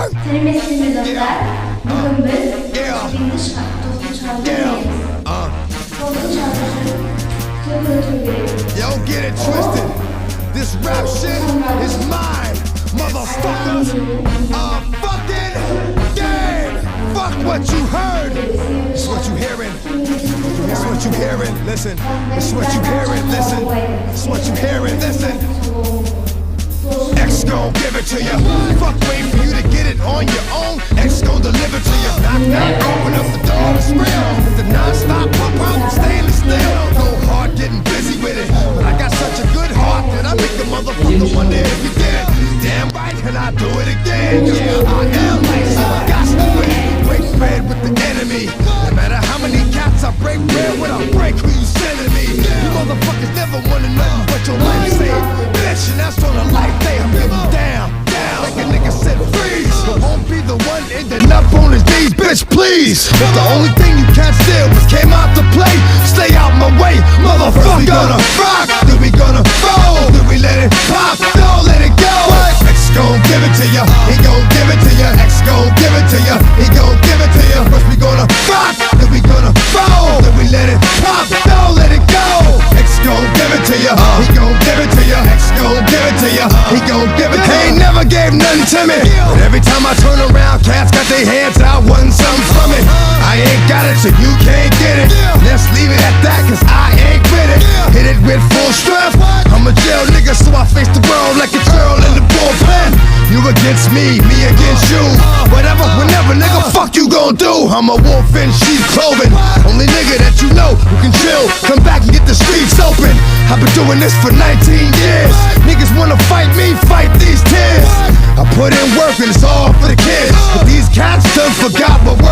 Senin mesleğin dostlar. Bugün biz toplum çaldırmayız. Toplum çaldırışı çok ötürü. Yo, get it twisted. This rap shit is mine, motherfuckers. Fucking game. Fuck what you heard. It's what you hearing. It's what you hearing. Listen. It's what you hearing. Listen. It's what you hearing. Listen. X gon' give it to you. Fuck, wait for you to get it on your own. X gon' deliver to you. Knock, knock, open up the door, it's real. The non-stop pop-out, stainless steel. Go hard, getting busy with it. But I got such a good heart that I make the motherfucker wonder if you did it. Damn right, can I do it again? Yeah, I am like, so I got to win. Break bread with the enemy. No matter how many cats I break bread with, I break who you sending me. You motherfuckers never wanna know what your life saved. Bitch, and that's on a life day. I'm getting down, like a nigga said freeze. But won't be the one ending up on his knees, bitch, please. If the only thing you can't steal was came out to play, stay out my way, motherfucker. First we gonna rock, then we gonna roll, then we let it pop, don't let it go. X gon' give it to ya, he gon' give it to ya. X gon' give it to ya, he gon' give it to ya. First we gonna rock, then we gonna roll, then we let it pop, don't let it go. X gon' give it to ya, he gon' give it to ya. X gon' give it to ya, he gon' give it to ya. He ain't never gave nothing to me, but every time I turn around, cats got their hands out, wanting something from it. I ain't got it, so you can't get it. Let's leave it at that, cause I ain't with it. Hit it with full strength. I'm a jail nigga, so I face the world like a girl in the bullpen. You against me against you. Whatever, whenever, nigga, fuck you gon' do. I'm a wolf in sheep's clothing. Only nigga that you know who can chill. Come back and get the streets open. I've been doing this for 19 years. Niggas wanna fight me, fight these tears. I put in work and it's all for the kids. But these cats done forgot what work